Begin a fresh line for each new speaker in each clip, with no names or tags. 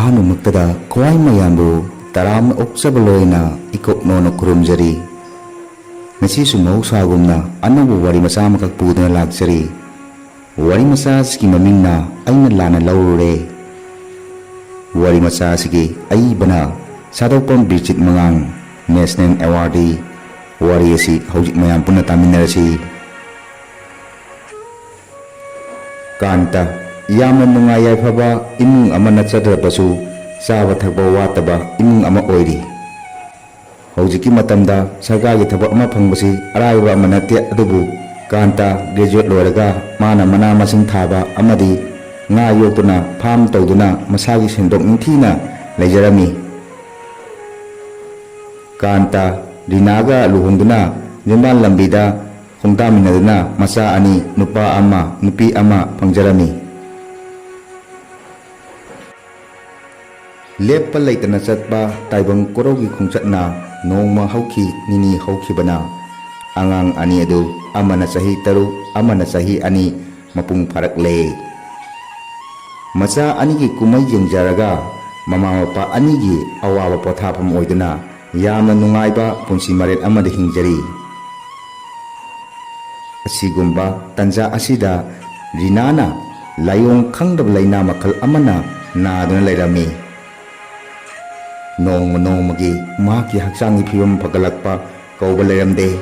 ꯑꯍꯥꯟꯕꯃꯛꯇꯗ ꯈ꯭ꯋꯥꯏ ꯃꯌꯥꯝꯕꯨ ꯇꯔꯥꯝꯅ ꯑꯣꯛꯆꯕ ꯂꯣꯏꯅ ꯏꯀꯣꯛꯅꯣꯅ ꯈꯨꯔꯨꯝꯖꯔꯤ꯫ ꯉꯁꯤꯁꯨ ꯃꯍꯧꯁꯥꯒꯨꯝꯅ ꯑꯅꯧꯕ ꯋꯥꯔꯤ ꯃꯆꯥ ꯑꯃꯈꯛ ꯄꯨꯗꯨꯅ ꯂꯥꯛꯆꯔꯤ꯫ ꯋꯥꯔꯤ ꯃꯆꯥ ꯑꯁꯤꯒꯤ ꯃꯃꯤꯡꯅ ꯑꯩꯅ ꯂꯥꯟꯅ ꯂꯧꯔꯨꯔꯦ꯫ ꯋꯥꯔꯤ ꯃꯆꯥ ꯑꯁꯤꯒꯤ ꯑꯏꯕꯅ ꯁꯥꯗꯣꯛꯄꯝ ꯕꯤꯔꯆꯤꯠ ꯃꯉꯥꯡ, ꯅꯦꯁꯅꯦꯜ ꯑꯦꯋꯥꯔꯗꯤ꯫ ꯋꯥꯔꯤ ꯑꯁꯤ ꯍꯧꯖꯤꯛ ꯃꯌꯥꯝ ꯄꯨꯟꯅ ꯇꯥꯃꯤꯟꯅꯔꯁꯤ꯫ ꯀꯥꯟꯇ ꯌꯥꯝꯅ ꯅꯨꯡꯉꯥꯏ ꯌꯥꯏꯐꯕ ꯏꯃꯨꯡ ꯑꯃ ꯅꯠꯆꯗ꯭ꯔꯕꯁꯨ ꯆꯥꯕ ꯊꯛꯄ ꯋꯥꯠꯇꯕ ꯏꯃꯨꯡ ꯑꯃ ꯑꯣꯏꯔꯤ꯫ ꯍꯧꯖꯤꯛꯀꯤ ꯃꯇꯝꯗ ꯁꯔꯀꯥꯔꯒꯤ ꯊꯕꯛ ꯑꯃ ꯐꯪꯕꯁꯤ ꯑꯔꯥꯏꯕ ꯑꯃ ꯅꯠꯇꯦ꯫ ꯑꯗꯨꯕꯨ ꯀꯥꯟꯇ ꯒ꯭ꯔꯦꯖꯨꯑꯦꯠ ꯂꯣꯏꯔꯒ ꯃꯥꯅ ꯃꯅꯥ ꯃꯁꯤꯡ ꯊꯥꯕ ꯑꯃꯗꯤ ꯉꯥ ꯌꯣꯛꯇꯨꯅ ꯐꯥꯝ ꯇꯧꯗꯨꯅ ꯃꯁꯥꯒꯤ ꯁꯦꯟꯊꯣꯛ ꯅꯤꯡꯊꯤꯅ ꯂꯩꯖꯔꯝꯃꯤ꯫ ꯀꯥꯟꯇ ꯔꯤꯅꯥꯒ ꯂꯨꯍꯣꯡꯗꯨꯅ ꯌꯨꯝꯕꯥꯟ ꯂꯝꯕꯤꯗ ꯈꯣꯡꯗꯥꯃꯤꯟꯅꯗꯨꯅ ꯃꯆꯥ ꯑꯅꯤ, ꯅꯨꯄꯥ ꯑꯃ ꯅꯨꯄꯤ ꯑꯃ ꯐꯪꯖꯔꯝꯃꯤ꯫ ꯂꯦꯞꯄ ꯂꯩꯇꯅ ꯆꯠꯄ ꯇꯥꯏꯕꯪ ꯀꯣꯔꯧꯒꯤ ꯈꯣꯡꯆꯠꯅ ꯅꯣꯡꯃ ꯍꯧꯈꯤ, ꯅꯤꯅꯤ ꯍꯧꯈꯤꯕꯅ ꯑꯉꯥꯡ ꯑꯅꯤ ꯑꯗꯨ ꯑꯃꯅ ꯆꯍꯤ 3, ꯑꯃꯅ ꯆꯍꯤ 2 ꯃꯄꯨꯡ ꯐꯥꯔꯛꯂꯦ꯫ ꯃꯆꯥ ꯑꯅꯤꯒꯤ ꯀꯨꯝꯍꯩ ꯌꯦꯡꯖꯔꯒ ꯃꯃꯥ ꯃꯄꯥ ꯑꯅꯤꯒꯤ ꯑꯋꯥꯕ ꯄꯣꯊꯥꯐꯝ ꯑꯣꯏꯗꯨꯅ ꯌꯥꯝꯅ ꯅꯨꯡꯉꯥꯏꯕ ꯄꯨꯟꯁꯤ ꯃꯔꯦꯟ ꯑꯃꯗ ꯍꯤꯡꯖꯔꯤ꯫ ꯑꯁꯤꯒꯨꯝꯕ ꯇꯟꯖꯥ ꯑꯁꯤꯗ ꯔꯤꯅꯥꯅ ꯂꯥꯏꯑꯣꯡ ꯈꯪꯗꯕ ꯂꯩꯅꯥ ꯃꯈꯜ ꯑꯃꯅ ꯅꯥꯗꯨꯅ ꯂꯩꯔꯝꯃꯤ꯫ ꯅꯣꯡꯃ ꯅꯣꯡꯃꯒꯤ ꯃꯍꯥꯛꯀꯤ ꯍꯛꯆꯥꯡꯒꯤ ꯐꯤꯕꯝ ꯐꯒꯠꯂꯛꯄ ꯀꯧꯕ ꯂꯩꯔꯝꯗꯦ꯫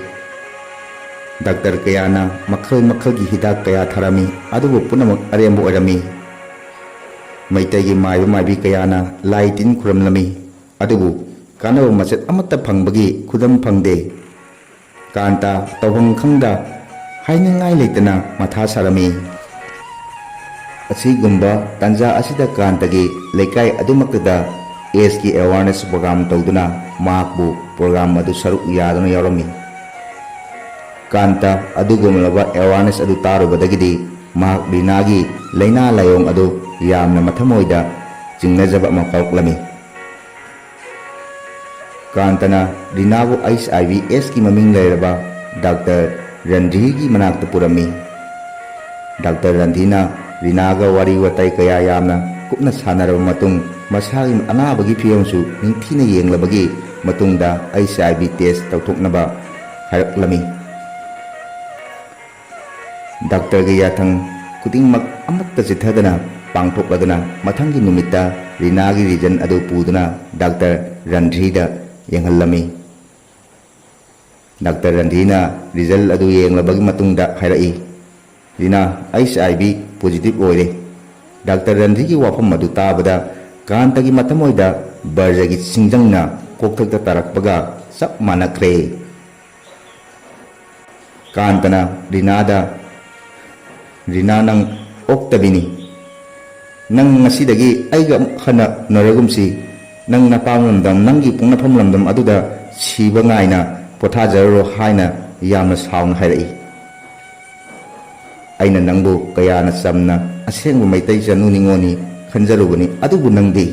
ꯗꯥꯛꯇꯔ ꯀꯌꯥꯅ ꯃꯈꯜ ꯃꯈꯜꯒꯤ ꯍꯤꯗꯥꯛ ꯀꯌా ꯊꯥꯔꯝꯃꯤ, ꯑꯗꯨꯕꯨ ꯄꯨꯝꯅꯃꯛ ꯑꯔꯦꯝꯕ ꯑꯣꯏꯔꯝꯃꯤ꯫ ꯃꯩꯇꯩꯒꯤ ꯃꯥꯏꯕ ꯃꯥꯏꯕꯤ ꯀꯌꯥꯅ ꯂꯥꯏ ꯇꯤꯟ ꯈꯨꯔꯝꯂꯝꯃꯤ, ꯑꯗꯨꯕꯨ ꯀꯥꯟꯅꯕ ꯃꯆꯦꯠ ꯑꯃꯠꯇ ꯐꯪꯕꯒꯤ ꯈꯨꯗꯝ ꯐꯪꯗꯦ꯫ ꯀꯥꯟꯇ ꯇꯧꯐꯝ ꯈꯪꯗ ꯍꯥꯏꯅꯤꯡꯉꯥꯏ ꯂꯩꯇꯅ ꯃꯊꯥ ꯁꯥꯔꯝꯃꯤ꯫ ꯑꯁꯤꯒꯨꯝꯕ ꯇꯟꯖꯥ ꯑꯁꯤꯗ ꯀꯥꯟꯇꯒꯤ ꯂꯩꯀꯥꯏ ꯑꯗꯨꯃꯛꯇꯗ ꯑꯦꯖꯀꯤ ꯑꯦꯋꯥꯔꯅꯦꯁ ꯄ꯭ꯔꯣꯒ꯭ꯔꯥꯝ ꯇꯧꯗꯨꯅ ꯃꯍꯥꯛꯄꯨ ꯄ꯭ꯔꯣꯒ꯭ꯔꯥꯝ ꯑꯗꯨ ꯁꯔꯨꯛ ꯌꯥꯗꯨꯅ ꯌꯥꯎꯔꯝꯃꯤ꯫ ꯀꯥꯟꯇ ꯑꯗꯨꯒꯨꯝꯂꯕ ꯑꯦꯋꯥꯔꯅꯦꯁ ꯑꯗꯨ ꯇꯥꯔꯨꯕꯗꯒꯤꯗꯤ ꯃꯍꯥꯛ ꯔꯤꯅꯥꯒꯤ ꯂꯩꯅꯥ ꯂꯥꯏꯑꯣꯡ ꯑꯗꯨ ꯌꯥꯝꯅ ꯃꯊꯃꯣꯏꯗ ꯆꯤꯡꯅꯖꯕ ꯑꯃ ꯐꯥꯎꯔꯛꯂꯝꯃꯤ꯫ ꯀꯥꯟꯇꯅ ꯔꯤꯅꯥꯕꯨ HIV/AIDSꯀꯤ ꯃꯃꯤꯡ ꯂꯩꯔꯕ ꯗꯥꯛꯇꯔ ꯔꯟꯙꯤꯔꯒꯤ ꯃꯅꯥꯛꯇ ꯄꯨꯔꯝꯃꯤ꯫ ꯗꯥꯛꯇꯔ ꯔꯟꯙꯤꯔꯅ ꯔꯤꯅꯥꯒ ꯋꯥꯔꯤ ꯋꯥꯇꯥꯏ ꯀꯌꯥ ꯌꯥꯝꯅ ꯀꯨꯞꯅ ꯁꯥꯟꯅꯔꯕ ꯃꯇꯨꯡ ꯃꯁꯥꯒꯤ ꯑꯅꯥꯕꯒꯤ ꯐꯤꯚꯝꯁꯨ ꯅꯤꯡꯊꯤꯅ ꯌꯦꯡꯂꯕꯒꯤ ꯃꯇꯨꯡꯗ HIV ꯇꯦꯁ ꯇꯧꯊꯣꯛꯅꯕ ꯍꯥꯏꯔꯛꯂꯝꯃꯤ꯫ ꯗꯥꯛꯇꯔꯒꯤ ꯌꯥꯊꯪ ꯈꯨꯗꯤꯡꯃꯛ ꯑꯃꯠꯇ ꯆꯤꯠꯊꯗꯅ ꯄꯥꯡꯊꯣꯛꯂꯗꯨꯅ ꯃꯊꯪꯒꯤ ꯅꯨꯃꯤꯠꯇ ꯔꯤꯅꯥꯒꯤ ꯔꯤꯖꯟ ꯑꯗꯨ ꯄꯨꯗꯨꯅ ꯗꯥꯛꯇꯔ ꯔꯟꯙꯤꯔꯗ ꯌꯦꯡꯍꯜꯂꯝꯃꯤ꯫ ꯗꯥꯛꯇꯔ ꯔꯟꯙꯤꯔꯅ ꯔꯤꯖꯜ ꯑꯗꯨ ꯌꯦꯡꯂꯕꯒꯤ ꯃꯇꯨꯡꯗ ꯍꯥꯏꯔꯛꯏ, "ꯔꯤꯅꯥ HIV ꯄꯣꯖꯤꯇꯤꯚ ꯑꯣꯏꯔꯦ"꯫ ꯗꯥꯛꯇꯔ ꯔꯟꯙꯤꯔꯒꯤ ꯋꯥꯐꯝ ꯑꯗꯨ ꯇꯥꯕꯗ ꯀꯥꯟꯇꯒꯤ ꯃꯊꯃꯣꯏꯗ ꯕꯔꯖꯒꯤ ꯆꯤꯡꯖꯪꯅ ꯀꯣꯛꯊꯛꯇ ꯇꯥꯔꯛꯄꯒ ꯆꯞ ꯃꯥꯟꯅꯈ꯭ꯔꯦ꯫ ꯀꯥꯟꯇꯅ ꯔꯤꯅꯥꯗ, "ꯔꯤꯅꯥ, ꯅꯪ ꯑꯣꯛꯇꯕꯤꯅꯤ꯫ ꯅꯪ ꯉꯁꯤꯗꯒꯤ ꯑꯩꯒ ꯑꯃꯨꯛ ꯍꯟꯅ ꯎꯅꯔꯒꯨꯝꯁꯤ꯫ ꯅꯪ ꯅꯄꯥꯝ ꯂꯝꯗꯝ, ꯅꯪꯒꯤ ꯄꯣꯛꯅꯐꯝ ꯂꯝꯗꯝ ꯑꯗꯨꯗ ꯁꯤꯕ ꯉꯥꯏꯅ ꯄꯣꯊꯥꯖꯔꯨꯔꯣ" ꯍꯥꯏꯅ ꯌꯥꯝꯅ ꯁꯥꯎꯅ ꯍꯥꯏꯔꯛꯏ꯫ "ꯑꯩꯅ ꯅꯪꯕꯨ ꯀꯌꯥꯅ ꯆꯝꯅ ꯑꯁꯦꯡꯕ ꯃꯩꯇꯩ ꯆꯅꯨ ꯅꯤꯉꯣꯜꯅꯤ ꯈꯟꯖꯔꯨꯕꯅꯤ, ꯑꯗꯨꯕꯨ ꯅꯪꯗꯤ꯫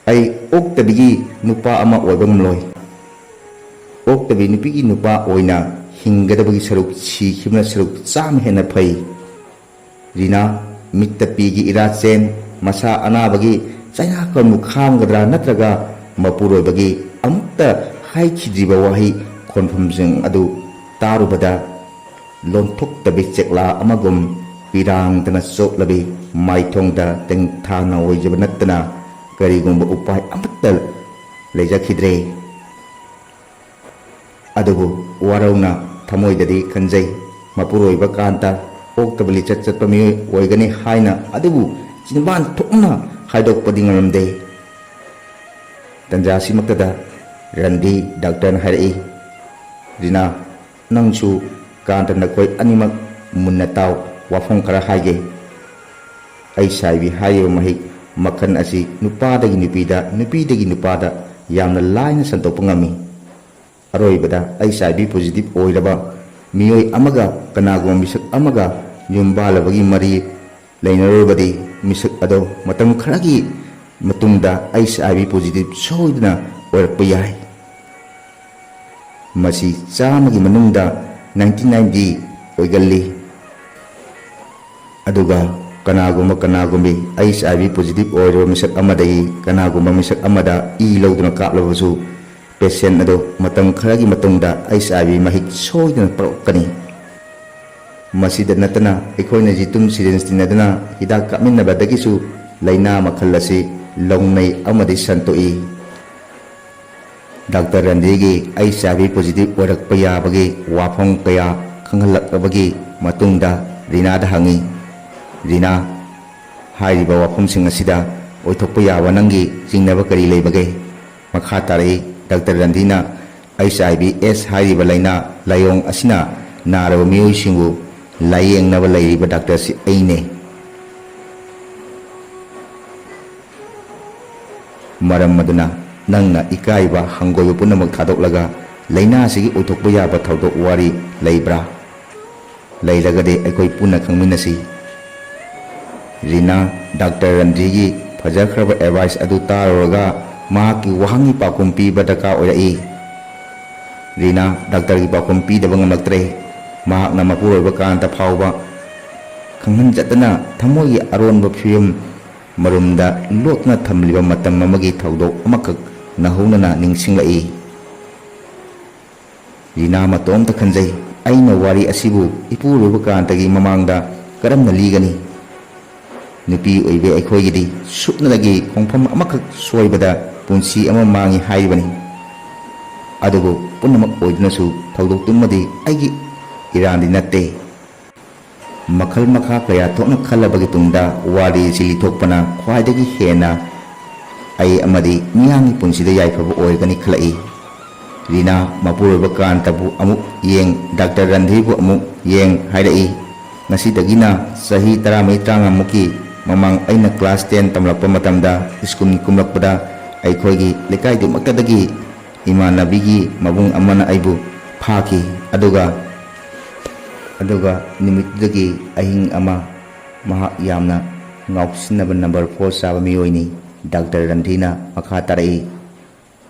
ꯑꯩ ꯑꯣꯛꯇꯕꯤꯒꯤ ꯅꯨꯄꯥ ꯑꯃ ꯑꯣꯏꯕ ꯉꯝꯂꯣꯏ꯫ ꯑꯣꯛꯇꯕꯤ ꯅꯨꯄꯤꯒꯤ ꯅꯨꯄꯥ ꯑꯣꯏꯅ ꯍꯤꯡꯒꯗꯕꯒꯤ ꯁꯔꯨꯛ ꯁꯤꯈꯤꯕꯅ ꯁꯔꯨꯛ 100 ꯍꯦꯟꯅ ꯐꯩ꯫ ꯔꯤꯅꯥ, ꯃꯤꯠꯇ ꯄꯤꯒꯤ ꯏꯔꯥꯆꯦꯟ, ꯃꯁꯥ ꯑꯅꯥꯕꯒꯤ ꯆꯩꯅꯥꯀꯣꯟꯕꯨ ꯈꯥꯡꯒꯗ꯭ꯔꯥ ꯅꯠꯇ꯭ꯔꯒ ꯃꯄꯨꯔꯣꯏꯕꯒꯤ ꯑꯃꯨꯛꯇ ꯍꯥꯏꯈꯤꯗ꯭ꯔꯤꯕ ꯋꯥꯍꯩ ꯈꯣꯟꯐꯝꯁꯤꯡ ꯑꯗꯨ ꯇꯥꯔꯨꯕꯗ ꯂꯣꯟꯊꯣꯛꯇꯕꯤ ꯆꯦꯛꯂꯥ ꯑꯃꯒꯨꯝ ꯄꯤꯔꯥꯡꯗꯅ ꯆꯣꯠꯂꯕꯤ ꯃꯥꯏꯊꯣꯡꯗ ꯇꯦꯡꯊꯥꯅ ꯑꯣꯏꯖꯕ ꯅꯠꯇꯅ ꯀꯔꯤꯒꯨꯝꯕ ꯎꯄꯥꯏ ꯑꯃꯠꯇ ꯂꯩꯖꯈꯤꯗ꯭ꯔꯦ꯫ ꯑꯗꯨꯕꯨ ꯋꯥꯔꯧꯅ ꯊꯃꯣꯏꯗꯗꯤ ꯈꯟꯖꯩ, ꯃꯄꯨꯔꯣꯏꯕ ꯀꯥꯟꯇ ꯑꯣꯛꯇꯕ ꯂꯤꯆꯠ ꯆꯠꯄ ꯃꯤꯑꯣꯏ ꯑꯣꯏꯒꯅꯤ ꯍꯥꯏꯅ, ꯑꯗꯨꯕꯨ ꯆꯤꯟꯕꯥꯟ ꯊꯣꯛꯅ ꯍꯥꯏꯗꯣꯛꯄꯗꯤ ꯉꯝꯂꯝꯗꯦ꯫ ꯇꯟꯖꯥꯁꯤꯃꯛꯇꯗ ꯔꯟꯙꯤꯔ ꯗꯥꯛꯇꯔꯅ ꯍꯥꯏꯔꯛꯏ, "ꯔꯤꯅꯥ, ꯅꯪꯁꯨ ꯀꯥꯟꯇ ꯅꯈꯣꯏ ꯑꯅꯤꯃꯛ ꯃꯨꯟꯅ ꯇꯥꯎ, ꯋꯥꯐꯝ ꯈꯔ ꯍꯥꯏꯒꯦ꯫ HIV ꯍꯥꯏꯔꯤꯕ ꯃꯍꯤꯛ ꯃꯈꯜ ꯑꯁꯤ ꯅꯨꯄꯥꯗꯒꯤ ꯅꯨꯄꯤꯗ, ꯅꯨꯄꯤꯗꯒꯤ ꯅꯨꯄꯥꯗ ꯌꯥꯝꯅ ꯂꯥꯏꯅ ꯁꯟꯗꯣꯛꯄ ꯉꯝꯃꯤ꯫ ꯑꯔꯣꯏꯕꯗ HIV ꯄꯣꯖꯤꯇꯤꯚ ꯑꯣꯏꯔꯕ ꯃꯤꯑꯣꯏ ꯑꯃꯒ ꯀꯅꯥꯒꯨꯝꯕ ꯃꯤꯁꯛ ꯑꯃꯒ ꯌꯨꯝꯕꯥꯜꯂꯕꯒꯤ ꯃꯔꯤ ꯂꯩꯅꯔꯨꯔꯕꯗꯤ ꯃꯤꯁꯛ ꯑꯗꯨ ꯃꯇꯝ ꯈꯔꯒꯤ ꯃꯇꯨꯡꯗ HIV ꯄꯣꯖꯤꯇꯤꯚ ꯁꯣꯏꯗꯅ ꯑꯣꯏꯔꯛꯄ ꯌꯥꯏ꯫ ꯃꯁꯤ 100ꯒꯤ ꯃꯅꯨꯡꯗ 99 ꯑꯣꯏꯒꯜꯂꯤ꯫ ꯑꯗꯨꯒ ꯀꯅꯥꯒꯨꯝꯕꯤ HIV ꯄꯣꯖꯤꯇꯤꯚ ꯑꯣꯏꯔꯕ ꯃꯤꯁꯛ ꯑꯃꯗꯒꯤ ꯀꯅꯥꯒꯨꯝꯕ ꯃꯤꯁꯛ ꯑꯃꯗ ꯂꯧꯗꯨꯅ ꯀꯥꯞꯂꯕꯁꯨ ꯄꯦꯁꯦꯟ ꯑꯗꯨ ꯃꯇꯝ ꯈꯔꯒꯤ ꯃꯇꯨꯡꯗ HIV ꯃꯍꯤꯛ ꯁꯣꯏꯗꯅ ꯄꯣꯔꯛꯀꯅꯤ꯫ ꯃꯁꯤꯗ ꯅꯠꯇꯅ ꯑꯩꯈꯣꯏꯅ ꯖꯤꯇꯨꯝ ꯁꯤꯔꯤꯟꯖ ꯇꯤꯟꯅꯗꯨꯅ ꯍꯤꯗꯥꯛ ꯀꯥꯞꯃꯤꯟꯅꯕꯗꯒꯤꯁꯨ ꯂꯩꯅꯥ ꯃꯈꯜ ꯑꯁꯤ ꯂꯧꯅꯩ ꯑꯃꯗꯤ ꯁꯟꯇꯣꯛꯏ꯫ ꯗꯥꯛꯇꯔ ꯔꯟꯙꯤꯒꯤ HIV ꯄꯣꯖꯤꯇꯤꯚ ꯑꯣꯏꯔꯛꯄ ꯌꯥꯕꯒꯤ ꯋꯥꯐꯝ ꯀꯌꯥ ꯈꯪꯍꯜꯂꯛꯂꯕꯒꯤ ꯃꯇꯨꯡꯗ ꯔꯤꯅꯥꯗ ꯍꯪꯉꯤ, "ꯔꯤꯅꯥ, ꯍꯥꯏꯔꯤꯕ ꯋꯥꯐꯝꯁꯤꯡ ꯑꯁꯤꯗ ꯑꯣꯏꯊꯣꯛꯄ ꯌꯥꯕ ꯅꯪꯒꯤ ꯆꯤꯡꯅꯕ ꯀꯔꯤ ꯂꯩꯕꯒꯦ?" ꯃꯈꯥ ꯇꯥꯔꯛꯏ ꯗꯥꯛꯇꯔ ꯔꯟꯙꯤꯅ, "HIV/AIDS ꯍꯥꯏꯔꯤꯕ ꯂꯩꯅꯥ ꯂꯥꯏꯑꯣꯡ ꯑꯁꯤꯅ ꯅꯥꯔꯕ ꯃꯤꯑꯣꯏꯁꯤꯡꯕꯨ ꯂꯥꯌꯦꯡꯅꯕ ꯂꯩꯔꯤꯕ ꯗꯥꯛꯇꯔꯁꯤ ꯑꯩꯅꯦ꯫ ꯃꯔꯝ ꯑꯗꯨꯅ ꯅꯪꯅ ꯏꯀꯥꯏꯕ ꯍꯪꯒꯣꯏꯕ ꯄꯨꯝꯅꯃꯛ ꯊꯥꯗꯣꯛꯂꯒ ꯂꯩꯅꯥ ꯑꯁꯤꯒꯤ ꯑꯣꯏꯊꯣꯛꯄ ꯌꯥꯕ ꯊꯧꯗꯣꯛ ꯋꯥꯔꯤ ꯂꯩꯕ꯭ꯔꯥ? ꯂꯩꯔꯒꯗꯤ ꯑꯩꯈꯣꯏ ꯄꯨꯟꯅ ꯈꯪꯃꯤꯟꯅꯁꯤ." ꯔꯤꯅꯥ ꯗꯥꯛꯇꯔ ꯔꯟꯙꯤꯒꯤ ꯐꯖꯈ꯭ꯔꯕ ꯑꯦꯗꯚꯥꯏꯁ ꯑꯗꯨ ꯇꯥꯔꯨꯔꯒ ꯃꯍꯥꯛꯀꯤ ꯋꯥꯍꯪꯒꯤ ꯄꯥꯎꯈꯨꯝ ꯄꯤꯕ ꯗꯔꯀꯥꯔ ꯑꯣꯏꯔꯛꯏ꯫ ꯔꯤꯅꯥ ꯗꯥꯛꯇꯔꯒꯤ ꯄꯥꯎꯈꯨꯝ ꯄꯤꯗꯕ ꯉꯝꯂꯛꯇ꯭ꯔꯦ꯫ ꯃꯍꯥꯛꯅ ꯃꯄꯨꯔꯣꯏꯕ ꯀꯥꯟꯇ ꯐꯥꯎꯕ ꯈꯪꯍꯟꯖꯗꯅ ꯊꯃꯣꯏꯒꯤ ꯑꯔꯣꯟꯕ ꯐꯤꯕꯝ ꯃꯔꯨꯝꯗ ꯂꯣꯠꯅ ꯊꯝꯂꯤꯕ ꯃꯇꯝ ꯑꯃꯒꯤ ꯊꯧꯗꯣꯛ ꯑꯃꯈꯛ ꯅꯧꯍꯧꯅꯅ ꯅꯤꯡꯁꯤꯡꯂꯛꯏ꯫ ꯔꯤꯅꯥ ꯃꯇꯣꯝꯇ ꯈꯟꯖꯩ, "ꯑꯩꯅ ꯋꯥꯔꯤ ꯑꯁꯤꯕꯨ ꯏꯄꯨꯔꯣꯏꯕ ꯀꯥꯟꯇꯒꯤ ꯃꯃꯥꯡꯗ ꯀꯔꯝꯅ ꯂꯤꯒꯅꯤ? ꯅꯨꯄꯤ ꯑꯣꯏꯕꯤ ꯑꯩꯈꯣꯏꯒꯤꯗꯤ ꯁꯨꯞꯅꯗꯒꯤ ꯈꯣꯡꯐꯝ ꯑꯃꯈꯛ ꯁꯣꯏꯕꯗ ꯄꯨꯟꯁꯤ ꯑꯃ ꯃꯥꯡꯏ ꯍꯥꯏꯔꯤꯕꯅꯤ꯫ ꯑꯗꯨꯕꯨ ꯄꯨꯝꯅꯃꯛ ꯑꯣꯏꯗꯨꯅꯁꯨ ꯊꯧꯗꯣꯛꯇꯨꯃꯗꯤ ꯑꯩꯒꯤ ꯏꯔꯥꯟꯗꯤ ꯅꯠꯇꯦ꯫ ꯃꯈꯜ ꯃꯈꯥ ꯀꯌꯥ ꯊꯣꯛꯅ ꯈꯜꯂꯕꯒꯤ ꯇꯨꯡꯗ ꯋꯥꯔꯤ ꯑꯁꯤ ꯂꯤꯊꯣꯛꯄꯅ ꯈ꯭ꯋꯥꯏꯗꯒꯤ ꯍꯦꯟꯅ ꯑꯩ ꯑꯃꯗꯤ ꯃꯤꯌꯥꯝꯒꯤ ꯄꯨꯟꯁꯤꯗ ꯌꯥꯏꯐꯕ ꯑꯣꯏꯒꯅꯤ ꯈꯜꯂꯛꯏ." ꯔꯤꯅꯥ ꯃꯄꯨꯔꯣꯏꯕ ꯀꯥꯟꯇꯕꯨ ꯑꯃꯨꯛ ꯌꯦꯡ, ꯗꯥꯛꯇꯔ ꯔꯟꯙꯤꯕꯨ ꯑꯃꯨꯛ ꯌꯦꯡ ꯍꯥꯏꯔꯛꯏ꯫ "ꯉꯁꯤꯗꯒꯤꯅ ꯆꯍꯤ 30-35ꯃꯨꯛꯀꯤ ꯃꯃꯥꯡ ꯑꯩꯅ ꯀ꯭ꯂꯥꯁ 10 ꯇꯝꯂꯛꯄ ꯃꯇꯝꯗ ꯁ꯭ꯀꯨꯜ ꯀꯨꯝꯂꯛꯄꯗ ꯑꯩꯈꯣꯏꯒꯤ ꯂꯩꯀꯥꯏꯗꯨꯃꯛꯇꯗꯒꯤ ꯏꯃꯥꯟꯅꯕꯤꯒꯤ ꯃꯕꯨꯡ ꯑꯃꯅ ꯑꯩꯕꯨ ꯐꯥꯈꯤ꯫ ꯑꯗꯨꯒ ꯅꯨꯃꯤꯠꯇꯨꯗꯒꯤ ꯑꯍꯤꯡ ꯑꯃ ꯃꯍꯥꯛ ꯌꯥꯝꯅ ꯉꯥꯎꯁꯤꯟꯅꯕ ꯅꯝꯕꯔ 4 ꯆꯥꯕ ꯃꯤꯑꯣꯏꯅꯤ." ꯗꯥꯛꯇꯔ ꯔꯟꯙꯤꯅ ꯃꯈꯥ ꯇꯥꯔꯛꯏ,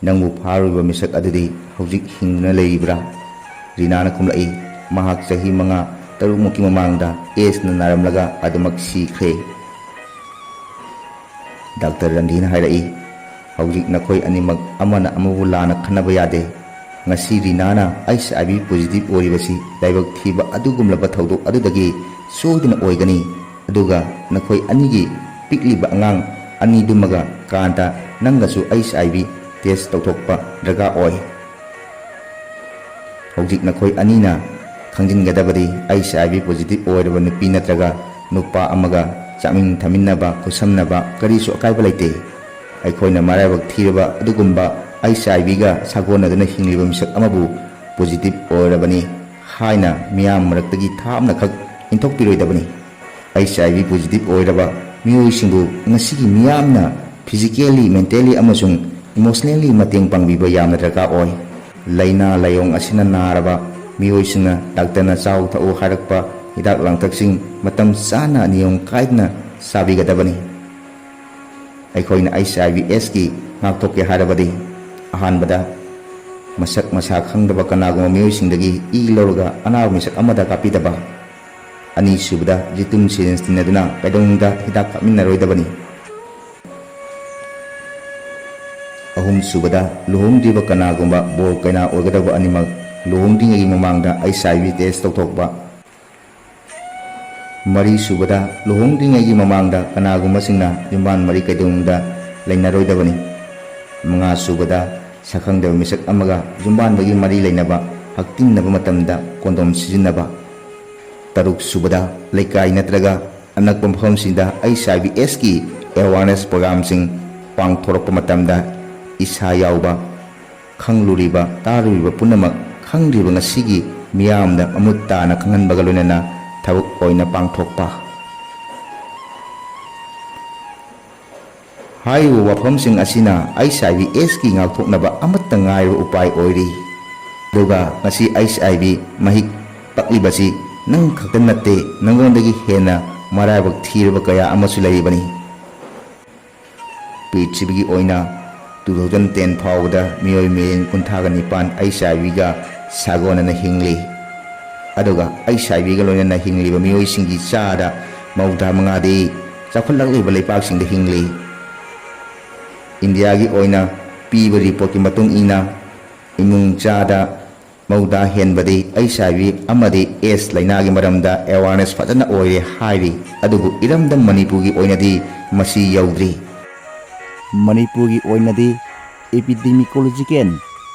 "ꯅꯪꯕꯨ ꯐꯥꯔꯨꯔꯤꯕ ꯃꯤꯁꯛ ꯑꯗꯨꯗꯤ ꯍꯧꯖꯤꯛ ꯍꯤꯡꯗꯨꯅ ꯂꯩꯔꯤꯕ꯭ꯔꯥ?" ꯔꯤꯅꯥꯅ ꯈꯨꯝꯂꯛꯏ, "ꯃꯍꯥꯛ ꯆꯍꯤ 5-6ꯃꯨꯛꯀꯤ ꯃꯃꯥꯡꯗ ꯑꯦꯁꯅ ꯅꯥꯔꯝꯂꯒ ꯑꯗꯨꯃꯛ ꯁꯤꯈ꯭ꯔꯦ." ꯗꯥꯛꯇꯔ ꯔꯟꯙꯤꯅ ꯍꯥꯏꯔꯛꯏ, "ꯍꯧꯖꯤꯛ ꯅꯈꯣꯏ ꯑꯅꯤꯃꯛ ꯑꯃꯅ ꯑꯃꯕꯨ ꯂꯥꯟꯅ ꯈꯟꯅꯕ ꯌꯥꯗꯦ꯫ ꯉꯁꯤ ꯔꯤꯅꯥꯅ HIV ꯄꯣꯖꯤꯇꯤꯚ ꯑꯣꯏꯔꯤꯕꯁꯤ ꯂꯥꯏꯕꯛ ꯊꯤꯕ ꯑꯗꯨꯒꯨꯝꯂꯕ ꯊꯧꯗꯣꯛ ꯑꯗꯨꯗꯒꯤ ꯁꯣꯏꯗꯅ ꯑꯣꯏꯒꯅꯤ꯫ ꯑꯗꯨꯒ ꯅꯈꯣꯏ ꯑꯅꯤꯒꯤ ꯄꯤꯛꯂꯤꯕ ꯑꯉꯥꯡ ꯑꯅꯤꯗꯨꯃꯒ ꯀꯥꯟꯇ ꯅꯪꯒꯁꯨ HIV ꯇꯦꯁ ꯇꯧꯊꯣꯛꯄ ꯗꯔꯀꯥꯔ ꯑꯣꯏ꯫ ꯍꯧꯖꯤꯛ ꯅꯈꯣꯏ ꯑꯅꯤꯅ ꯈꯪꯖꯤꯟꯒꯗꯕꯗꯤ HIV ꯄꯣꯖꯤꯇꯤꯚ ꯑꯣꯏꯔꯕ ꯅꯨꯄꯤ ꯅꯠꯇ꯭ꯔꯒ ꯅꯨꯄꯥ ꯑꯃꯒ ꯆꯥꯃꯤꯟ ꯊꯛꯃꯤꯟꯅꯕ, ꯈꯨꯠꯁꯝꯅꯕ ꯀꯔꯤꯁꯨ ꯑꯀꯥꯏꯕ ꯂꯩꯇꯦ꯫ ꯑꯩꯈꯣꯏꯅ ꯃꯔꯥꯏꯕꯛ ꯊꯤꯔꯕ ꯑꯗꯨꯒꯨꯝꯕ HIVꯒ ꯁꯥꯒꯣꯟꯅꯗꯨꯅ ꯍꯤꯡꯂꯤꯕ ꯃꯤꯁꯛ ꯑꯃꯕꯨ ꯄꯣꯖꯤꯇꯤꯚ ꯑꯣꯏꯔꯕꯅꯤ ꯍꯥꯏꯅ ꯃꯤꯌꯥꯝ ꯃꯔꯛꯇꯒꯤ ꯊꯥꯞꯅꯈꯛ ꯏꯟꯊꯣꯛꯄꯤꯔꯣꯏꯗꯕꯅꯤ꯫ HIV ꯄꯣꯖꯤꯇꯤꯚ ꯑꯣꯏꯔꯕ ꯃꯤꯑꯣꯏꯁꯤꯡꯕꯨ ꯉꯁꯤꯒꯤ ꯃꯤꯌꯥꯝꯅ ꯐꯤꯖꯤꯀꯦꯜꯂꯤ, ꯃꯦꯟꯇꯦꯜꯂꯤ ꯑꯃꯁꯨꯡ ꯏꯃꯣꯁꯅꯦꯜꯂꯤ ꯃꯇꯦꯡ ꯄꯥꯡꯕꯤꯕ ꯌꯥꯝꯅ ꯗꯔꯀꯥꯔ ꯑꯣꯏ꯫ ꯂꯩꯅꯥ ꯂꯥꯏꯑꯣꯡ ꯑꯁꯤꯅ ꯅꯥꯔꯕ ꯃꯤꯑꯣꯏꯁꯤꯡꯅ ꯗꯥꯛꯇꯔꯅ ꯆꯥꯎ ꯊꯛꯎ ꯍꯥꯏꯔꯛꯄ ꯍꯤꯗꯥꯛ ꯂꯥꯡꯊꯛꯁꯤꯡ ꯃꯇꯝ ꯆꯥꯅ ꯅꯤꯌꯣꯝ ꯀꯥꯏꯗꯅ ꯆꯥꯕꯤꯒꯗꯕꯅꯤ꯫ ꯑꯩꯈꯣꯏꯅ HIV/AIDSꯀꯤ ꯉꯥꯛꯊꯣꯛꯀꯦ ꯍꯥꯏꯔꯕꯗꯤ ꯑꯍꯥꯟꯕꯗ ꯃꯁꯛ ꯃꯁꯥ ꯈꯪꯗꯕ ꯀꯅꯥꯒꯨꯝꯕ ꯃꯤꯑꯣꯏꯁꯤꯡꯗꯒꯤ ꯂꯧꯔꯒ ꯑꯅꯥꯕ ꯃꯤꯁꯛ ꯑꯃꯗ ꯀꯥꯞꯄꯤꯗꯕ꯫ ꯑꯅꯤꯁꯨꯕꯗ ꯖꯤꯇꯨꯝ ꯁꯤꯔꯤꯟꯖ ꯇꯤꯟꯅꯗꯨꯅ ꯀꯩꯗꯧꯅꯨꯡꯗ ꯍꯤꯗꯥꯛ ꯀꯥꯞꯃꯤꯟꯅꯔꯣꯏꯗꯕꯅꯤ꯫ ꯑꯍꯨꯝꯁꯨꯕꯗ ꯂꯨꯍꯣꯡꯗ꯭ꯔꯤꯕ ꯀꯅꯥꯒꯨꯝꯕ ꯕꯣꯔ ꯀꯩꯅꯥ ꯑꯣꯏꯒꯗꯕ ꯑꯅꯤꯃꯛ ꯂꯨꯍꯣꯡꯗ꯭ꯔꯤꯉꯩꯒꯤ ꯃꯃꯥꯡꯗ HIV ꯇꯦꯁ ꯇꯧꯊꯣꯛꯄ꯫ ꯃꯔꯤꯁꯨꯕꯗ ꯂꯨꯍꯣꯡꯗ꯭ꯔꯤꯉꯩꯒꯤ ꯃꯃꯥꯡꯗ ꯀꯅꯥꯒꯨꯝꯕꯁꯤꯡꯅ ꯌꯨꯝꯕꯥꯟ ꯃꯔꯤ ꯀꯩꯗꯧꯅꯨꯡꯗ ꯂꯩꯅꯔꯣꯏꯗꯕꯅꯤ꯫ ꯃꯉꯥꯁꯨꯕꯗ ꯁꯛꯈꯪꯗꯕ ꯃꯤꯁꯛ ꯑꯃꯒ ꯌꯨꯝꯕꯥꯟꯕꯒꯤ ꯃꯔꯤ ꯂꯩꯅꯕ ꯍꯛꯇꯤꯟꯅꯕ ꯃꯇꯝꯗ ꯀꯣꯟꯗꯣꯝ ꯁꯤꯖꯤꯟꯅꯕ꯫ ꯇꯔꯨꯛꯁꯨꯕꯗ ꯂꯩꯀꯥꯏ ꯅꯠꯇ꯭ꯔꯒ ꯑꯅꯛꯄ ꯃꯐꯝꯁꯤꯡꯗ HIV/AIDSꯀꯤ ꯑꯦꯋꯥꯔꯅꯦꯁ ꯄ꯭ꯔꯣꯒ꯭ꯔꯥꯝꯁꯤꯡ ꯄꯥꯡꯊꯣꯔꯛꯄ ꯃꯇꯝꯗ ꯏꯁꯥ ꯌꯥꯎꯕ ꯈꯪꯂꯨꯔꯤꯕ ꯇꯥꯔꯨꯔꯤꯕ ꯄꯨꯝꯅꯃꯛ ꯈꯪꯗ꯭ꯔꯤꯕ ꯉꯁꯤꯒꯤ ꯃꯤꯌꯥꯝꯗ ꯃꯃꯨꯠ ꯇꯥꯅ ꯈꯪꯍꯟꯕꯒ ꯂꯣꯏꯅꯅ ꯊꯕꯛ ꯑꯣꯏꯅ ꯄꯥꯡꯊꯣꯛꯄ꯫ ꯍꯥꯏꯔꯤꯕ ꯋꯥꯐꯝꯁꯤꯡ ꯑꯁꯤꯅ HIV/AIDSꯀꯤ ꯉꯥꯛꯊꯣꯛꯅꯕ ꯑꯃꯠꯇ ꯉꯥꯏꯔꯕ ꯎꯄꯥꯏ ꯑꯣꯏꯔꯤ꯫ ꯑꯗꯨꯒ ꯉꯁꯤ HIV ꯃꯍꯤꯛ ꯄꯛꯂꯤꯕꯁꯤ ꯅꯪ ꯈꯛꯇ ꯅꯠꯇꯦ, ꯅꯪꯉꯣꯟꯗꯒꯤ ꯍꯦꯟꯅ ꯃꯔꯥꯏꯕꯛ ꯊꯤꯔꯕ ꯀꯌꯥ ꯑꯃꯁꯨ ꯂꯩꯔꯤꯕꯅꯤ꯫ ꯄ꯭ꯔꯤꯊꯤꯕꯤꯒꯤ ꯑꯣꯏꯅ 2010 ꯐꯥꯎꯕꯗ ꯃꯤꯑꯣꯏ ꯃꯤꯂꯤꯌꯟ 37 HIVꯒ ꯁꯥꯒꯣꯟꯅꯅ ꯍꯤꯡꯂꯤ꯫ ꯑꯗꯨꯒ HIVꯒ ꯂꯣꯏꯅꯅ ꯍꯤꯡꯂꯤꯕ ꯃꯤꯑꯣꯏꯁꯤꯡꯒꯤ ꯆꯥꯗ 95ꯗꯤ ꯆꯥꯎꯈꯠꯂꯛꯂꯤꯕ ꯂꯩꯄꯥꯛꯁꯤꯡꯗ ꯍꯤꯡꯂꯤ꯫ ꯏꯟꯗꯤꯌꯥꯒꯤ ꯑꯣꯏꯅ ꯄꯤꯕ ꯔꯤꯄꯣꯔꯠꯀꯤ ꯃꯇꯨꯡ ꯏꯟꯅ ꯏꯃꯨꯡ ꯆꯥꯗ 90 ꯍꯦꯟꯕꯗꯤ HIV ꯑꯃꯗꯤ AIDS ꯂꯩꯅꯥꯒꯤ ꯃꯔꯝꯗ ꯑꯦꯋꯥꯔꯅꯦꯁ ꯐꯖꯅ ꯑꯣꯏꯔꯦ ꯍꯥꯏꯔꯤ꯫ ꯑꯗꯨꯕꯨ ꯏꯔꯝꯗꯝ ꯃꯅꯤꯄꯨꯔꯒꯤ ꯑꯣꯏꯅꯗꯤ ꯃꯁꯤ ꯌꯧꯗ꯭ꯔꯤ꯫
ꯃꯅꯤꯄꯨꯔꯒꯤ ꯑꯣꯏꯅꯗꯤ ꯏꯄꯤꯗꯦꯃꯤꯀꯣꯂꯣꯖꯤꯀꯦꯜ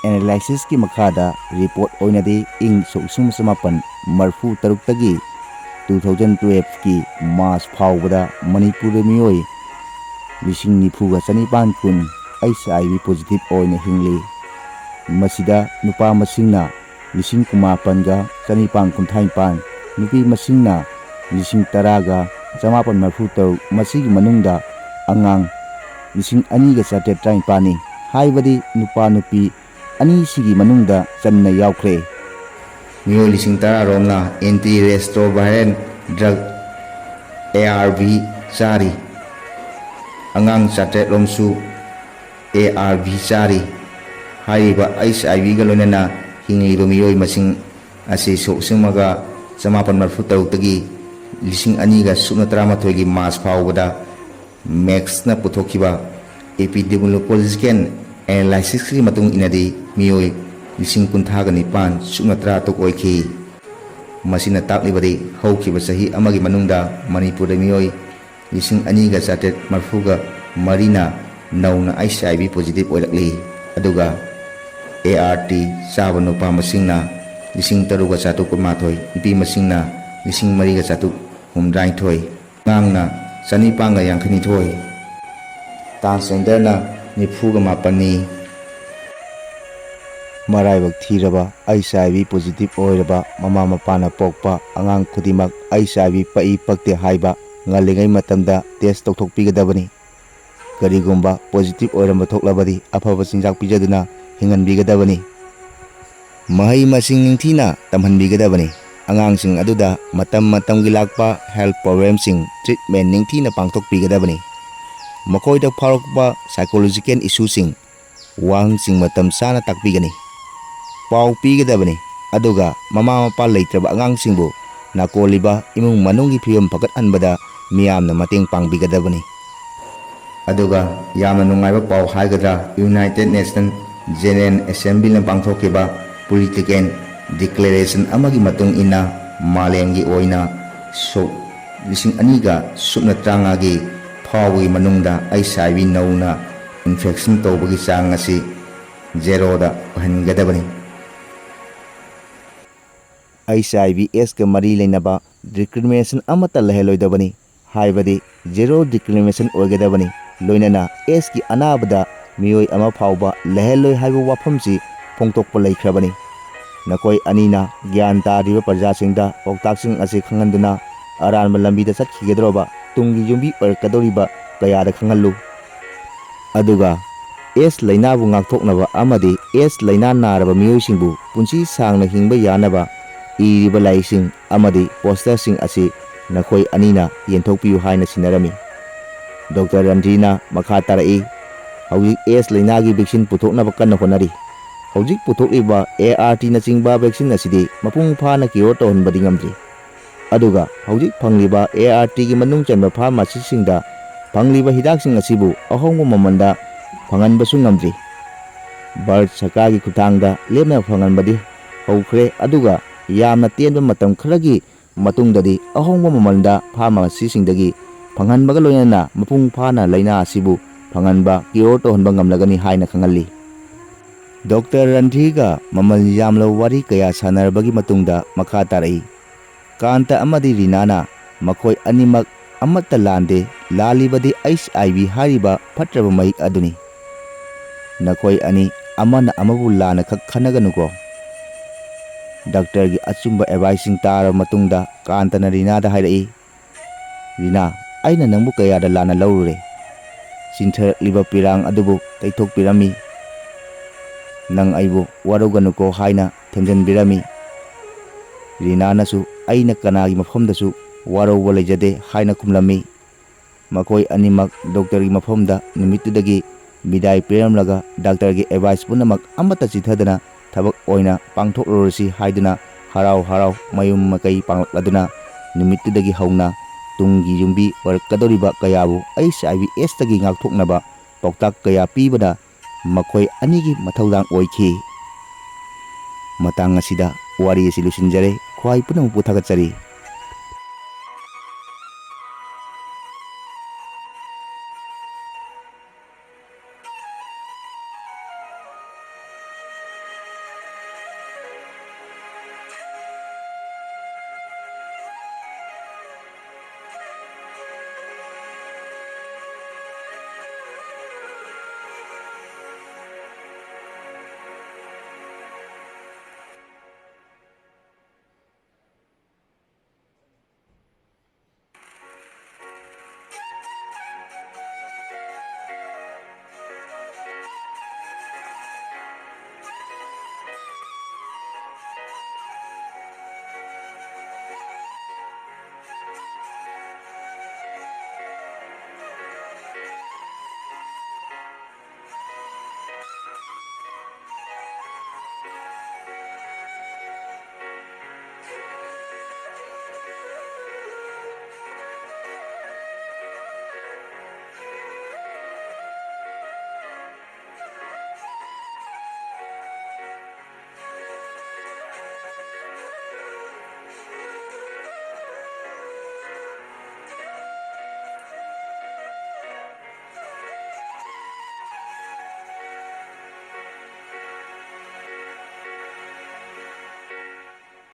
ꯑꯦꯅꯥꯂꯥꯏꯁꯤꯁꯀꯤ ꯃꯈꯥꯗ ꯔꯤꯄꯣꯔꯠ ꯑꯣꯏꯅꯗꯤ ꯏꯪ ꯁꯣꯛ 1943ꯇꯒꯤ 2012ꯀꯤ ꯃꯥꯔꯆ ꯐꯥꯎꯕꯗ ꯃꯅꯤꯄꯨꯔꯗ ꯃꯤꯑꯣꯏ 90,910 HIV ꯄꯣꯖꯤꯇꯤꯚ ꯑꯣꯏꯅ ꯍꯤꯡꯂꯤ꯫ ꯃꯁꯤꯗ ꯅꯨꯄꯥ ꯃꯁꯤꯡꯅ 19,997, ꯅꯨꯄꯤ ꯃꯁꯤꯡꯅ 10,933, ꯃꯁꯤꯒꯤ ꯃꯅꯨꯡꯗ ꯑꯉꯥꯡ 2,819ꯅꯤ꯫ ꯍꯥꯏꯕꯗꯤ ꯅꯨꯄꯥ ꯅꯨꯄꯤ ꯑꯅꯤꯁꯤꯒꯤ ꯃꯅꯨꯡꯗ ꯆꯟꯅ ꯌꯥꯎꯈ꯭ꯔꯦ꯫
ꯃꯤꯑꯣꯏ 10,000 ꯔꯣꯝꯅ ꯑꯦꯟꯇꯤ ꯔꯦꯁꯇ꯭ꯔꯣꯚꯥꯏꯔꯦꯜ ꯗ꯭ꯔꯒ ARV ꯆꯥꯔꯤ꯫ ꯑꯉꯥꯡ 900 ꯔꯣꯝꯁꯨ ARV ꯆꯥꯔꯤ꯫ ꯍꯥꯏꯔꯤꯕ HIVꯒ ꯂꯣꯏꯅꯅ ꯍꯤꯡꯂꯤꯕ ꯃꯤꯑꯣꯏ ꯃꯁꯤꯡ ꯑꯁꯤ ꯁꯣꯛ 1943ꯇꯒꯤ 2013ꯒꯤ ꯃꯥꯔꯆ ꯐꯥꯎꯕꯗ ꯃꯦꯛꯁꯅ ꯄꯨꯊꯣꯛꯈꯤꯕ ꯑꯦꯄꯤꯗꯦꯃꯤꯀꯣꯂꯣꯖꯤꯀꯦꯜ ꯑꯦꯅꯥꯂꯥꯏꯁꯤꯁꯀꯤ ꯃꯇꯨꯡ ꯏꯟꯅꯗꯤ ꯃꯤꯑꯣꯏ 59,913 ꯑꯣꯏꯈꯤ꯫ ꯃꯁꯤꯅ ꯇꯥꯛꯂꯤꯕꯗꯤ ꯍꯧꯈꯤꯕ ꯆꯍꯤ ꯑꯃꯒꯤ ꯃꯅꯨꯡꯗ ꯃꯅꯤꯄꯨꯔꯗ ꯃꯤꯑꯣꯏ 2,834ꯅ ꯅꯧꯅ HIV ꯄꯣꯖꯤꯇꯤꯚ ꯑꯣꯏꯔꯛꯂꯤ꯫ ꯑꯗꯨꯒ ART ꯆꯥꯕ ꯅꯨꯄꯥ ꯃꯁꯤꯡꯅ 3,912, ꯅꯨꯄꯤ ꯃꯁꯤꯡꯅ 4,982, ꯑꯉꯥꯡꯅ 1,952, ꯇ꯭ꯔꯥꯟꯁꯖꯦꯟꯗꯔꯅ 98ꯅꯤ꯫
ꯃꯔꯥꯏꯕꯛ ꯊꯤꯔꯕ HIV ꯄꯣꯖꯤꯇꯤꯚ ꯑꯣꯏꯔꯕ ꯃꯃꯥ ꯃꯄꯥꯅ ꯄꯣꯛꯄ ꯑꯉꯥꯡ ꯈꯨꯗꯤꯡꯃꯛ HIV ꯄꯛꯏ ꯄꯛꯇꯦ ꯍꯥꯏꯕ ꯉꯜꯂꯤꯉꯩ ꯃꯇꯝꯗ ꯇꯦꯁ ꯇꯧꯊꯣꯛꯄꯤꯒꯗꯕꯅꯤ꯫ ꯀꯔꯤꯒꯨꯝꯕ ꯄꯣꯖꯤꯇꯤꯚ ꯑꯣꯏꯔꯝꯕ ꯊꯣꯛꯂꯕꯗꯤ ꯑꯐꯕ ꯆꯤꯟꯖꯥꯛ ꯄꯤꯖꯗꯨꯅ ꯍꯤꯡꯍꯟꯕꯤꯒꯗꯕꯅꯤ꯫ ꯃꯍꯩ ꯃꯁꯤꯡ ꯅꯤꯡꯊꯤꯅ ꯇꯝꯍꯟꯕꯤꯒꯗꯕꯅꯤ꯫ ꯑꯉꯥꯡꯁꯤꯡ ꯑꯗꯨꯗ ꯃꯇꯝ ꯃꯇꯝꯒꯤ ꯂꯥꯛꯄ ꯍꯦꯜꯊ ꯄ꯭ꯔꯣꯕ꯭ꯂꯦꯝꯁꯤꯡ ꯇ꯭ꯔꯤꯠꯃꯦꯟ ꯅꯤꯡꯊꯤꯅ ꯄꯥꯡꯊꯣꯛꯄꯤꯒꯗꯕꯅꯤ꯫ ꯃꯈꯣꯏꯗ ꯐꯥꯎꯔꯛꯄ ꯁꯥꯏꯀꯣꯂꯣꯖꯤꯀꯦꯜ ꯏꯁꯨꯁꯤꯡ, ꯋꯥꯍꯪꯁꯤꯡ ꯃꯇꯝ ꯆꯥꯅ ꯇꯥꯛꯄꯤꯒꯅꯤ, ꯄꯥꯎ ꯄꯤꯒꯗꯕꯅꯤ꯫ ꯑꯗꯨꯒ ꯃꯃꯥ ꯃꯄꯥ ꯂꯩꯇ꯭ꯔꯕ ꯑꯉꯥꯡꯁꯤꯡꯕꯨ ꯅꯥꯀꯣꯜꯂꯤꯕ ꯏꯃꯨꯡ ꯃꯅꯨꯡꯒꯤ ꯐꯤꯕꯝ ꯐꯒꯠꯍꯟꯕꯗ ꯃꯤꯌꯥꯝꯅ ꯃꯇꯦꯡ ꯄꯥꯡꯕꯤꯒꯗꯕꯅꯤ꯫
ꯑꯗꯨꯒ ꯌꯥꯝꯅ ꯅꯨꯡꯉꯥꯏꯕ ꯄꯥꯎ ꯍꯥꯏꯒꯗ꯭ꯔꯥ, ꯌꯨꯅꯥꯏꯇꯦꯗ ꯅꯦꯁꯟ ꯖꯦꯅꯔꯦꯜ ꯑꯦꯁꯦꯝꯕ꯭ꯂꯤꯅ ꯄꯥꯡꯊꯣꯛꯈꯤꯕ ꯄꯣꯂꯤꯇꯤꯀꯦꯜ ꯗꯤꯀ꯭ꯂꯦꯔꯦꯁꯟ ꯑꯃꯒꯤ ꯃꯇꯨꯡ ꯏꯟꯅ ꯃꯥꯂꯦꯝꯒꯤ ꯑꯣꯏꯅ ꯁꯣꯛ 2,035ꯒꯤ ꯐꯥꯎꯕꯒꯤ ꯃꯅꯨꯡꯗ HIV ꯅꯧꯅ ꯏꯟꯐꯦꯛꯁꯟ ꯇꯧꯕꯒꯤ ꯆꯥꯡ ꯑꯁꯤ 0ꯗ ꯑꯣꯏꯍꯟꯒꯗꯕꯅꯤ꯫
HIV/AIDSꯀ ꯃꯔꯤ ꯂꯩꯅꯕ ꯗꯤꯁꯀ꯭ꯔꯤꯃꯤꯅꯦꯁꯟ ꯑꯃꯠꯇ ꯂꯩꯍꯜꯂꯣꯏꯗꯕꯅꯤ꯫ ꯍꯥꯏꯕꯗꯤ ꯖꯦꯔꯣ ꯗꯤꯁꯀ꯭ꯔꯤꯃꯤꯅꯦꯁꯟ ꯑꯣꯏꯒꯗꯕꯅꯤ꯫ ꯂꯣꯏꯅꯅ AIDSꯀꯤ ꯑꯅꯥꯕꯗ ꯃꯤꯑꯣꯏ ꯑꯃ ꯐꯥꯎꯕ ꯂꯩꯍꯜꯂꯣꯏ ꯍꯥꯏꯕ ꯋꯥꯐꯝꯁꯤ ꯐꯣꯡꯗꯣꯛꯄ ꯂꯩꯈ꯭ꯔꯕꯅꯤ꯫ ꯅꯈꯣꯏ ꯑꯅꯤꯅ ꯒ꯭ꯌꯥꯟ ꯇꯥꯔꯤꯕ ꯄ꯭ꯔꯖꯥꯁꯤꯡꯗ ꯄꯥꯎꯇꯥꯛꯁꯤꯡ ꯑꯁꯤ ꯈꯪꯍꯟꯗꯨꯅ ꯑꯔꯥꯟꯕ ꯂꯝꯕꯤꯗ ꯆꯠꯈꯤꯒꯗꯧꯔꯕ ꯇꯨꯡꯒꯤ ꯌꯨꯝꯕꯤ ꯑꯣꯏꯔꯛꯀꯗꯧꯔꯤꯕ ꯀꯌꯥꯗ ꯈꯪꯍꯜꯂꯨ꯫ ꯑꯗꯨꯒ AIDS ꯂꯩꯅꯥꯕꯨ ꯉꯥꯛꯊꯣꯛꯅꯕ ꯑꯃꯗꯤ AIDS ꯂꯩꯅꯥ ꯅꯥꯔꯕ ꯃꯤꯑꯣꯏꯁꯤꯡꯕꯨ ꯄꯨꯟꯁꯤ ꯁꯥꯡꯅ ꯍꯤꯡꯕ ꯌꯥꯅꯕ ꯏꯔꯤꯕ ꯂꯥꯏꯔꯤꯛꯁꯤꯡ ꯑꯃꯗꯤ ꯄꯣꯁꯇꯔꯁꯤꯡ ꯑꯁꯤ ꯅꯈꯣꯏ ꯑꯅꯤꯅ ꯌꯦꯟꯊꯣꯛꯄꯤꯌꯨ ꯍꯥꯏꯅ ꯁꯤꯟꯅꯔꯝꯃꯤ꯫ ꯗꯣꯛꯇꯔ ꯔꯟꯙꯤꯔꯅ ꯃꯈꯥ ꯇꯥꯔꯛꯏ, ꯍꯧꯖꯤꯛ AIDS ꯂꯩꯅꯥꯒꯤ ꯚꯦꯛꯁꯤꯟ ꯄꯨꯊꯣꯛꯅꯕ ꯀꯟꯅ ꯍꯣꯠꯅꯔꯤ꯫ ꯍꯧꯖꯤꯛ ꯄꯨꯊꯣꯛꯂꯤꯕ ARTꯅꯆꯤꯡꯕ ꯚꯦꯛꯁꯤꯟ ꯑꯁꯤꯗꯤ ꯃꯄꯨꯡ ꯐꯥꯅ ꯀ꯭ꯌꯣꯔ ꯇꯧꯍꯟꯕꯗꯤ ꯉꯝꯗ꯭ꯔꯤ꯫ ꯑꯗꯨꯒ ꯍꯧꯖꯤꯛ ꯐꯪꯂꯤꯕ ARTꯒꯤ ꯃꯅꯨꯡ ꯆꯟꯕ ꯐꯥꯔꯃꯥꯁꯤꯁꯤꯡꯗ ꯐꯪꯂꯤꯕ ꯍꯤꯗꯥꯛꯁꯤꯡ ꯑꯁꯤꯕꯨ ꯑꯍꯣꯡꯕ ꯃꯃꯜꯗ ꯐꯪꯍꯟꯕꯁꯨ ꯉꯝꯗ꯭ꯔꯤ꯫ ꯚꯥꯔꯠ ꯁꯔꯀꯥꯔꯒꯤ ꯈꯨꯠꯊꯥꯡꯗ ꯂꯦꯞꯅ ꯐꯪꯍꯟꯕꯗꯤ ꯍꯧꯈ꯭ꯔꯦ, ꯑꯗꯨꯒ ꯌꯥꯝꯅ ꯇꯦꯟꯕ ꯃꯇꯝ ꯈꯔꯒꯤ ꯃꯇꯨꯡꯗꯗꯤ ꯑꯍꯣꯡꯕ ꯃꯃꯜꯗ ꯐꯥꯔꯃꯥꯁꯤꯁꯤꯡꯗꯒꯤ ꯐꯪꯍꯟꯕꯒ ꯂꯣꯏꯅꯅ ꯃꯄꯨꯡ ꯐꯥꯅ ꯂꯩꯅꯥ ꯑꯁꯤꯕꯨ ꯐꯪꯍꯟꯕ, ꯀ꯭ꯌꯣꯔ ꯇꯧꯍꯟꯕ ꯉꯝꯂꯒꯅꯤ ꯍꯥꯏꯅ ꯈꯪꯍꯜꯂꯤ꯫ ꯗꯣꯛꯇꯔ ꯔꯟꯙꯤꯔꯒ ꯃꯃꯜ ꯌꯥꯝꯂꯕ ꯋꯥꯔꯤ ꯀꯌꯥ ꯁꯥꯟꯅꯔꯕꯒꯤ ꯃꯇꯨꯡꯗ ꯃꯈꯥ ꯇꯥꯔꯛꯏ, ꯀꯥꯟꯇ ꯑꯃꯗꯤ ꯔꯤꯅꯥꯅ ꯃꯈꯣꯏ ꯑꯅꯤꯃꯛ ꯑꯃꯠꯇ ꯂꯥꯟꯗꯦ꯫ ꯂꯥꯜꯂꯤꯕꯗꯤ HIV ꯍꯥꯏꯔꯤꯕ ꯐꯠꯇ꯭ꯔꯕ ꯃꯍꯤꯛ ꯑꯗꯨꯅꯤ꯫ ꯅꯈꯣꯏ ꯑꯅꯤ ꯑꯃꯅ ꯑꯃꯕꯨ ꯂꯥꯟꯅ ꯈꯛ ꯈꯟꯅꯒꯅꯨꯀꯣ꯫ ꯗꯥꯛꯇꯔꯒꯤ ꯑꯆꯨꯝꯕ ꯑꯦꯗꯚꯥꯏꯁꯁꯤꯡ ꯇꯥꯔꯕ ꯃꯇꯨꯡꯗ ꯀꯥꯟꯇꯅ ꯔꯤꯅꯥꯗ ꯍꯥꯏꯔꯛꯏ, ꯔꯤꯅꯥ, ꯑꯩꯅ ꯅꯪꯕꯨ ꯀꯌꯥꯗ ꯂꯥꯟꯅ ꯂꯧꯔꯨꯔꯦ? ꯆꯤꯟꯊꯔꯛꯂꯤꯕ ꯄꯤꯔꯥꯡ ꯑꯗꯨꯕꯨ ꯇꯩꯊꯣꯛꯄꯤꯔꯝꯃꯤ꯫ ꯅꯪ ꯑꯩꯕꯨ ꯋꯥꯔꯧꯒꯅꯨꯀꯣ ꯍꯥꯏꯅ ꯊꯦꯝꯖꯤꯟꯕꯤꯔꯝꯃꯤ꯫ ꯔꯤꯅꯥꯅꯁꯨ ꯑꯩꯅ ꯀꯅꯥꯒꯤ ꯃꯐꯝꯗꯁꯨ ꯋꯥꯔꯧꯕ ꯂꯩꯖꯗꯦ ꯍꯥꯏꯅ ꯈꯨꯝꯂꯝꯃꯤ꯫ ꯃꯈꯣꯏ ꯑꯅꯤꯃꯛ ꯗꯣꯛꯇꯔꯒꯤ ꯃꯐꯝꯗ ꯅꯨꯃꯤꯠꯇꯨꯗꯒꯤ ꯕꯤꯗꯥꯏ ꯄꯤꯔꯝꯂꯒ ꯗꯥꯛꯇꯔꯒꯤ ꯑꯦꯗꯚꯥꯏꯁ ꯄꯨꯝꯅꯃꯛ ꯑꯃꯠꯇ ꯆꯤꯊꯗꯅ ꯊꯕꯛ ꯑꯣꯏꯅ ꯄꯥꯡꯊꯣꯛꯂꯨꯔꯁꯤ ꯍꯥꯏꯗꯨꯅ ꯍꯔꯥꯎ ꯍꯔꯥꯎ ꯃꯌꯨꯝ ꯃꯀꯩ ꯄꯥꯡꯂꯛꯂꯗꯨꯅ ꯅꯨꯃꯤꯠꯇꯨꯗꯒꯤ ꯍꯧꯅ ꯇꯨꯡꯒꯤ ꯌꯨꯝꯕꯤ ꯑꯣꯏꯔꯛꯀꯗꯧꯔꯤꯕ ꯀꯌꯥꯕꯨ HIV/AIDSꯇꯒꯤ ꯉꯥꯛꯊꯣꯛꯅꯕ ꯄꯥꯎꯇꯥꯛ ꯀꯌꯥ ꯄꯤꯕꯅ ꯃꯈꯣꯏ ꯑꯅꯤꯒꯤ ꯃꯊꯧꯗꯥꯡ ꯑꯣꯏꯈꯤ꯫ ꯃꯇꯥꯡ ꯑꯁꯤꯗ ꯋꯥꯔꯤ ꯑꯁꯤ ꯂꯣꯏꯁꯤꯟꯖꯔꯦ꯫ ꯈ꯭ꯋꯥꯏ ꯄꯨꯝꯅꯃꯛꯄꯨ ꯊꯥꯒꯠꯆꯔꯤ꯫